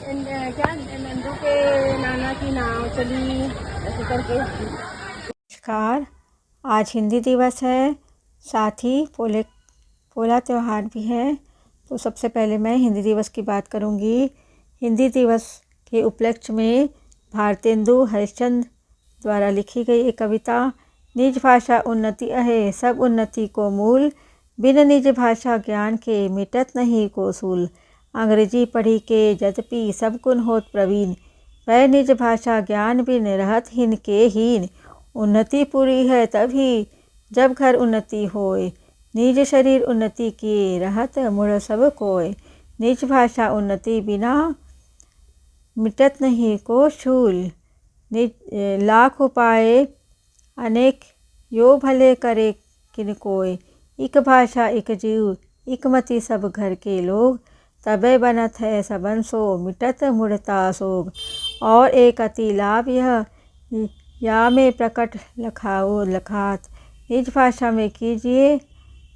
क्या नंदू के नाना की नाव चली ऐसे करके। नमस्कार। आज हिंदी दिवस है, साथ ही पोला त्यौहार भी है। तो सबसे पहले मैं हिंदी दिवस की बात करूंगी। हिंदी दिवस के उपलक्ष्य में भारतेंदु हरिश्चंद्र द्वारा लिखी गई एक कविता, निज भाषा उन्नति अहे सब उन्नति को मूल, बिन निज भाषा ज्ञान के मिटत नहीं को सूल। अंग्रेजी पढ़ी के यद्यपि सब गुण होत प्रवीण, वह निज भाषा ज्ञान बिन रहत हिन के हीन। उन्नति पूरी है तभी जब घर उन्नति होय, निज शरीर उन्नति किए रहत मुड़ सब कोय। निज भाषा उन्नति बिना मिटत नहीं को शूल, निज लाख उपाय अनेक यो भले करे किन कोय। इक भाषा इक जीव इक मति सब घर के लोग, तबे बनत है सबन सो मिटत मुड़ता सोग। और एक अति लाभ यह या में प्रकट लखाओ लखात, निज भाषा में कीजिए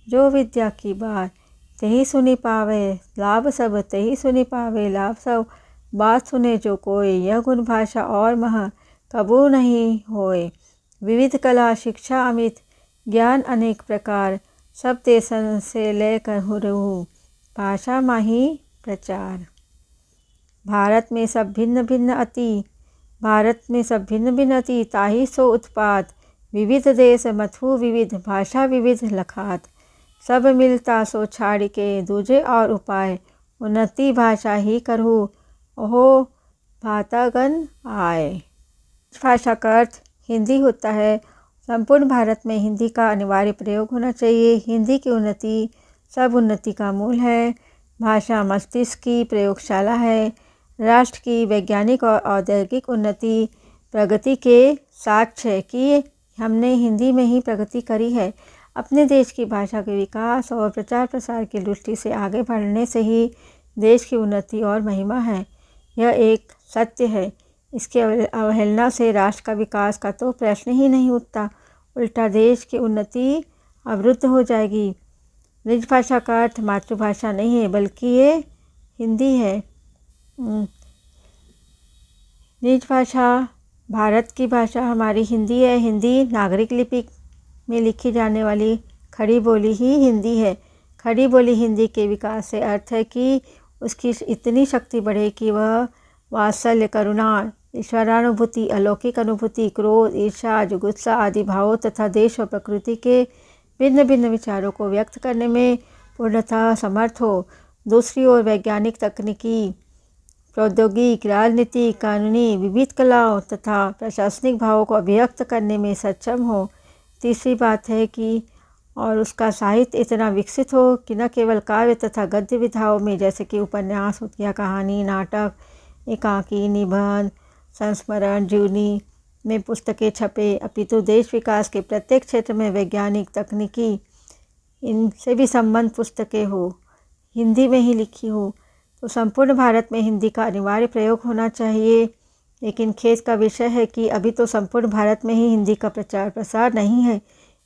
जो विद्या की बात। तही सुनी पावे लाभ सब तही सुनी पावे लाभ सब, बात सुने जो कोई यह गुण भाषा और मह कबू नहीं होय। विविध कला शिक्षा अमित ज्ञान अनेक प्रकार, सब देशन से लेकर हुरहु भाषा माही प्रचार। भारत में सब भिन्न भिन्न अति ताहि सो उत्पात, विविध देश मथु विविध भाषा विविध लखात। सब मिलता सो छाड़ के दूजे और उपाय, उन्नति भाषा ही करहु ओहो भातागन आए। भाषा का अर्थ हिंदी होता है। संपूर्ण भारत में हिंदी का अनिवार्य प्रयोग होना चाहिए। हिंदी की उन्नति सब उन्नति का मूल है। भाषा मस्तिष्क की प्रयोगशाला है। राष्ट्र की वैज्ञानिक और औद्योगिक उन्नति प्रगति के साक्ष्य है कि हमने हिंदी में ही प्रगति करी है। अपने देश की भाषा के विकास और प्रचार प्रसार की दृष्टि से आगे बढ़ने से ही देश की उन्नति और महिमा है। यह एक सत्य है। इसकी अवहेलना से राष्ट्र का विकास का तो प्रश्न ही नहीं उठता, उल्टा देश की उन्नति अवरुद्ध हो जाएगी। निज भाषा का अर्थ मातृभाषा नहीं है, बल्कि ये हिंदी है। निज भाषा भारत की भाषा हमारी हिंदी है। हिंदी नागरिक लिपि में लिखी जाने वाली खड़ी बोली ही हिंदी है। खड़ी बोली हिंदी के विकास से अर्थ है कि उसकी इतनी शक्ति बढ़े कि वह वात्सल्य, करुणा, ईश्वरानुभूति, अलौकिक अनुभूति, क्रोध, ईर्ष्या, जुगुप्सा आदि भावों तथा देश और प्रकृति के भिन्न भिन्न विचारों को व्यक्त करने में पूर्णतः समर्थ हो। दूसरी ओर वैज्ञानिक, तकनीकी, प्रौद्योगिक, राजनीतिक, कानूनी, विविध कलाओं तथा प्रशासनिक भावों को अभिव्यक्त करने में सक्षम हो। तीसरी बात है कि और उसका साहित्य इतना विकसित हो कि न केवल काव्य तथा गद्य विधाओं में जैसे कि उपन्यास, या कहानी, नाटक, एकांकी, निबंध, संस्मरण, जीवनी में पुस्तकें छपे, अपितु देश विकास के प्रत्येक क्षेत्र में वैज्ञानिक, तकनीकी, इनसे भी संबंध पुस्तकें हो, हिंदी में ही लिखी हो। तो संपूर्ण भारत में हिंदी का अनिवार्य प्रयोग होना चाहिए। लेकिन खेद का विषय है कि अभी तो संपूर्ण भारत में ही हिंदी का प्रचार प्रसार नहीं है।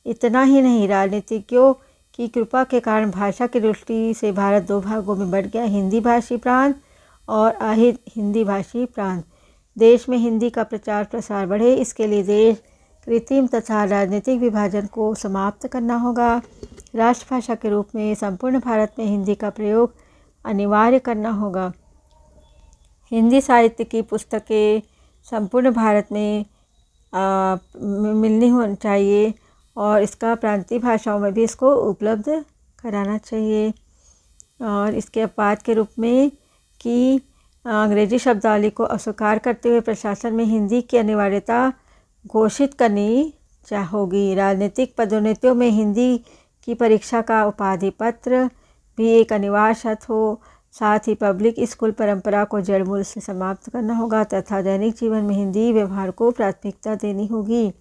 इतना ही नहीं, राजनीतिज्ञों की कृपा के कारण भाषा की दृष्टि से भारत दो भागों में बढ़ गया, हिंदी भाषी प्रांत और अहिंदी भाषी प्रांत। देश में हिंदी का प्रचार प्रसार बढ़े, इसके लिए देश कृत्रिम तथा राजनीतिक विभाजन को समाप्त करना होगा। राष्ट्रभाषा के रूप में संपूर्ण भारत में हिंदी का प्रयोग अनिवार्य करना होगा। हिंदी साहित्य की पुस्तकें संपूर्ण भारत में मिलनी होनी चाहिए और इसका प्रांतीय भाषाओं में भी इसको उपलब्ध कराना चाहिए। और इसके अपवाद के रूप में कि अंग्रेजी शब्दावली को अस्वीकार करते हुए प्रशासन में हिंदी की अनिवार्यता घोषित करनी होगी। राजनीतिक पदोन्नतियों में हिंदी की परीक्षा का उपाधि पत्र भी एक अनिवार्य शर्त हो। साथ ही पब्लिक स्कूल परंपरा को जड़ मूल से समाप्त करना होगा तथा दैनिक जीवन में हिंदी व्यवहार को प्राथमिकता देनी होगी।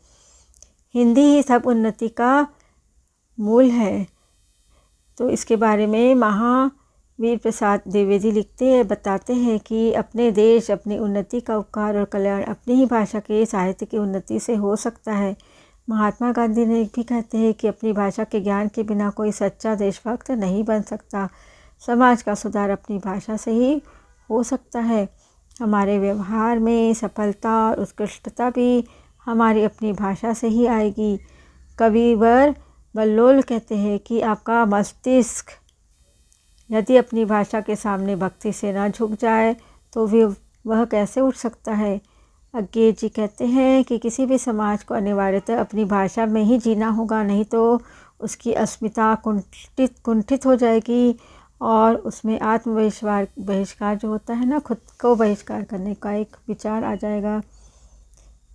हिंदी ही सब उन्नति का मूल है। तो इसके बारे में महावीर प्रसाद द्विवेदी बताते हैं कि अपने देश, अपनी उन्नति का उपकार और कल्याण अपनी ही भाषा के साहित्य की उन्नति से हो सकता है। महात्मा गांधी ने भी कहते हैं कि अपनी भाषा के ज्ञान के बिना कोई सच्चा देशभक्त नहीं बन सकता। समाज का सुधार अपनी भाषा से ही हो सकता है। हमारे व्यवहार में सफलता और उत्कृष्टता भी हमारी अपनी भाषा से ही आएगी। कविवर बल्लोल कहते हैं कि आपका मस्तिष्क यदि अपनी भाषा के सामने भक्ति से न झुक जाए तो वह कैसे उठ सकता है। अज्ञे जी कहते हैं कि किसी भी समाज को अनिवार्यतः अपनी भाषा में ही जीना होगा, नहीं तो उसकी अस्मिता कुंठित हो जाएगी और उसमें आत्मविश्वास बहिष्कार जो होता है ना, खुद को बहिष्कार करने का एक विचार आ जाएगा।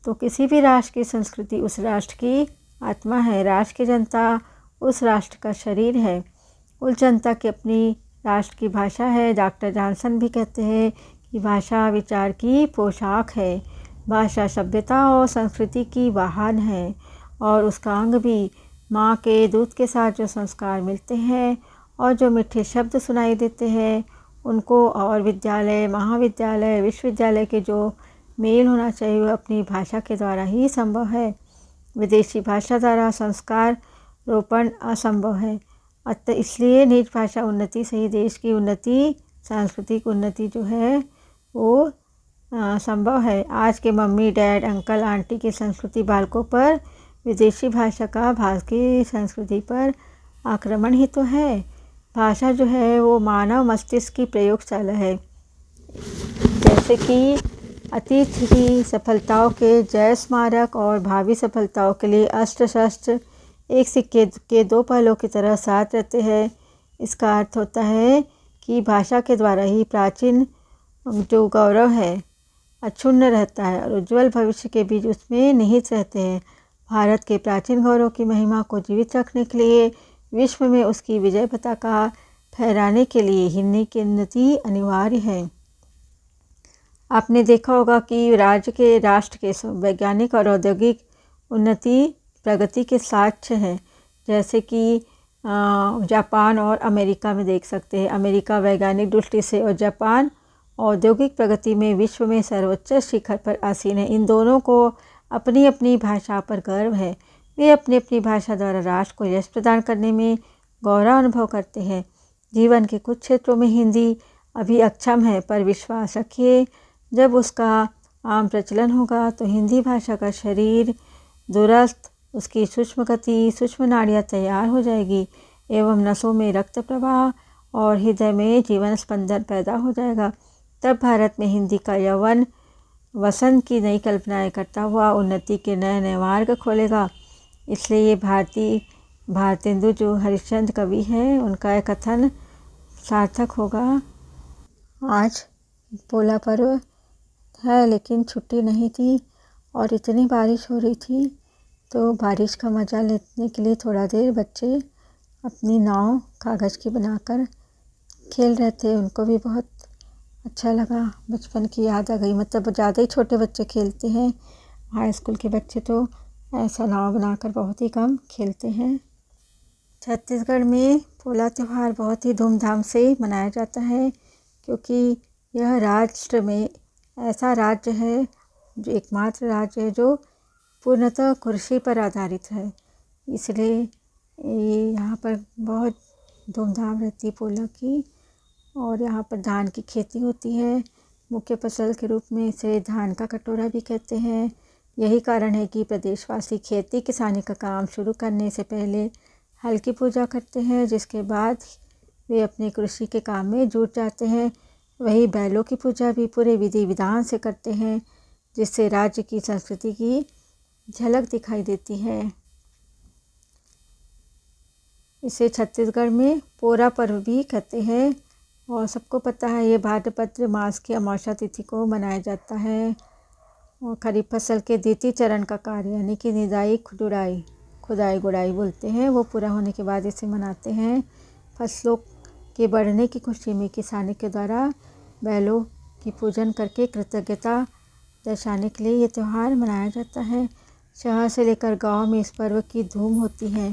तो किसी भी राष्ट्र की संस्कृति उस राष्ट्र की आत्मा है। राष्ट्र की जनता उस राष्ट्र का शरीर है। उस जनता की अपनी राष्ट्र की भाषा है। डॉक्टर जॉनसन भी कहते हैं कि भाषा विचार की पोशाक है। भाषा सभ्यता और संस्कृति की वाहन है और उसका अंग भी। माँ के दूध के साथ जो संस्कार मिलते हैं और जो मीठे शब्द सुनाई देते हैं उनको, और विद्यालय, महाविद्यालय, विश्वविद्यालय के जो मेल होना चाहिए वह अपनी भाषा के द्वारा ही संभव है। विदेशी भाषा द्वारा संस्कार रोपण असंभव है। अतः इसलिए निज भाषा उन्नति से ही देश की उन्नति, सांस्कृतिक उन्नति जो है वो संभव है। आज के मम्मी डैड अंकल आंटी की संस्कृति बालकों पर विदेशी भाषा का भारतीय संस्कृति पर आक्रमण ही तो है। भाषा जो है वो मानव मस्तिष्क की प्रयोगशाला है। जैसे कि अतीत की सफलताओं के जय स्मारक और भावी सफलताओं के लिए अस्त्र शस्त्र एक सिक्के के दो पहलुओं की तरह साथ रहते हैं। इसका अर्थ होता है कि भाषा के द्वारा ही प्राचीन जो गौरव है अक्षुण्ण रहता है और उज्जवल भविष्य के बीज उसमें निहित रहते हैं। भारत के प्राचीन गौरव की महिमा को जीवित रखने के लिए, विश्व में उसकी विजय पताका फहराने के लिए हिंदी की उन्नति अनिवार्य है। आपने देखा होगा कि राष्ट्र के वैज्ञानिक और औद्योगिक उन्नति प्रगति के साक्ष्य हैं। जैसे कि जापान और अमेरिका में देख सकते हैं। अमेरिका वैज्ञानिक दृष्टि से और जापान औद्योगिक प्रगति में विश्व में सर्वोच्च शिखर पर आसीन है। इन दोनों को अपनी अपनी भाषा पर गर्व है। वे अपनी अपनी भाषा द्वारा राष्ट्र को यश प्रदान करने में गौरव अनुभव करते हैं। जीवन के कुछ क्षेत्रों में हिंदी अभी अक्षम है, पर विश्वास रखिए जब उसका आम प्रचलन होगा तो हिंदी भाषा का शरीर दुरुस्त, उसकी सूक्ष्म गति, सूक्ष्म नाड़ियाँ तैयार हो जाएगी एवं नसों में रक्त प्रवाह और हृदय में जीवन स्पंदन पैदा हो जाएगा। तब भारत में हिंदी का यौवन वसंत की नई कल्पनाएं करता हुआ उन्नति के नए नए मार्ग खोलेगा। इसलिए ये भारतेंदु जो हरिश्चंद्र कवि हैं उनका यह कथन सार्थक होगा। आज पोला पर्व है लेकिन छुट्टी नहीं थी और इतनी बारिश हो रही थी, तो बारिश का मज़ा लेने के लिए थोड़ा देर बच्चे अपनी नाव कागज़ की बनाकर खेल रहे थे। उनको भी बहुत अच्छा लगा, बचपन की याद आ गई। मतलब ज़्यादा ही छोटे बच्चे खेलते हैं, हाई स्कूल के बच्चे तो ऐसा नाव बनाकर बहुत ही कम खेलते हैं। छत्तीसगढ़ में पोला त्यौहार बहुत ही धूमधाम से मनाया जाता है, क्योंकि यह राष्ट्र में ऐसा राज्य है, जो एकमात्र राज्य है जो पूर्णतः कृषि पर आधारित है। इसलिए यहाँ पर बहुत धूमधाम रहती है पोला की। और यहाँ पर धान की खेती होती है। मुख्य फसल के रूप में इसे धान का कटोरा भी कहते हैं। यही कारण है कि प्रदेशवासी खेती किसानी का काम शुरू करने से पहले हल की पूजा करते हैं, जिसके बाद वे अपने कृषि के काम में जुट जाते हैं। वही बैलों की पूजा भी पूरे विधि विधान से करते हैं, जिससे राज्य की संस्कृति की झलक दिखाई देती है। इसे छत्तीसगढ़ में पोरा पर्व भी कहते हैं और सबको पता है ये भाद्रपद मास की अमावस्या तिथि को मनाया जाता है। और खरीफ फसल के द्वितीय चरण का कार्य यानी कि निदाई खुदाई गुड़ाई बोलते हैं, वो पूरा होने के बाद इसे मनाते हैं। फसलों के बढ़ने की खुशी में किसानी के द्वारा बैलों की पूजन करके कृतज्ञता दर्शाने के लिए ये त्यौहार मनाया जाता है। शहर से लेकर गांव में इस पर्व की धूम होती है।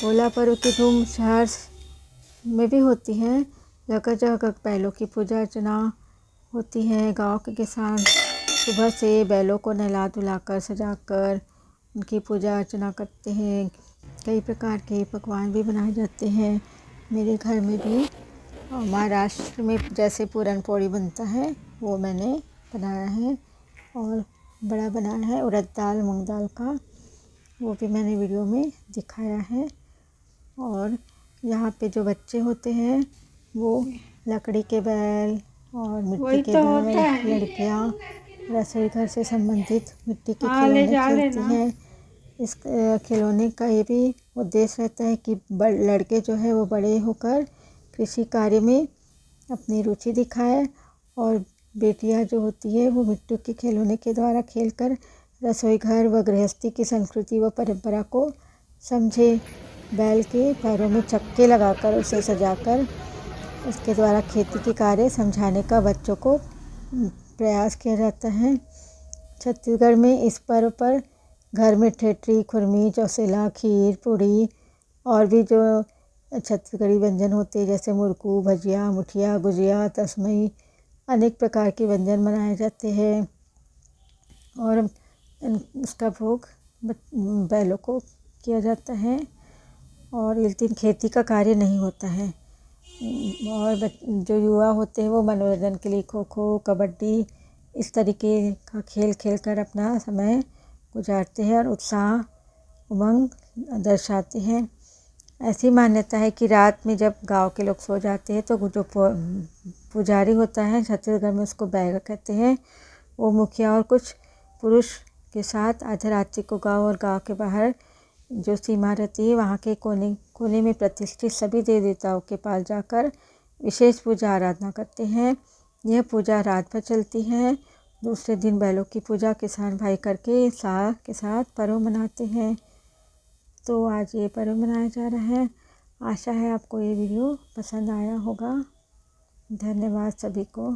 पोला पर्व की धूम शहर में भी होती है। जगह जगह बैलों की पूजा अर्चना होती है। गांव के किसान सुबह से बैलों को नहला धुलाकर सजाकर उनकी पूजा अर्चना करते हैं। कई प्रकार के पकवान भी बनाए जाते हैं। मेरे घर में भी और महाराष्ट्र में जैसे पूरन पोली बनता है वो मैंने बनाया है, और बड़ा बनाया है उड़द दाल मूंग दाल का, वो भी मैंने वीडियो में दिखाया है। और यहाँ पे जो बच्चे होते हैं वो लकड़ी के बैल और मिट्टी के बैल, लड़कियाँ रसोई घर से संबंधित मिट्टी के खिलौने खेलती हैं। इस खिलौने का ये भी उद्देश्य रहता है कि लड़के जो है वो बड़े होकर कृषि कार्य में अपनी रुचि दिखाए, और बेटियां जो होती है वो मिट्टी के खिलौने के द्वारा खेलकर रसोई घर व गृहस्थी की संस्कृति व परंपरा को समझे। बैल के पैरों में चक्के लगाकर उसे सजाकर उसके द्वारा खेती के कार्य समझाने का बच्चों को प्रयास किया जाता है। छत्तीसगढ़ में इस पर्व पर घर में ठेठरी, खुरमी, चौसेला, खीर, पूड़ी और भी जो छत्तीसगढ़ी व्यंजन होते हैं जैसे मुरकू, भजिया, मुठिया, गुजिया, तसमई, अनेक प्रकार के व्यंजन बनाए जाते हैं, और उसका भोग बैलों को किया जाता है। और इस दिन खेती का कार्य नहीं होता है, और जो युवा होते हैं वो मनोरंजन के लिए खो खो, कबड्डी इस तरीके का खेल खेलकर अपना समय गुजारते हैं और उत्साह उमंग दर्शाते हैं। ऐसी मान्यता है कि रात में जब गांव के लोग सो जाते हैं तो जो पुजारी होता है, छत्तीसगढ़ में उसको बैगा कहते हैं, वो मुखिया और कुछ पुरुष के साथ आधी रात्रि को गांव और गांव के बाहर जो सीमा रहती है वहाँ के कोने कोने में प्रतिष्ठित सभी देवी देवताओं के पास जाकर विशेष पूजा आराधना करते हैं। यह पूजा रात भर चलती है। दूसरे दिन बैलों की पूजा किसान भाई करके उत्साह के साथ पर्व मनाते हैं। तो आज ये पर्व मनाया जा रहा है। आशा है आपको ये वीडियो पसंद आया होगा। धन्यवाद सभी को।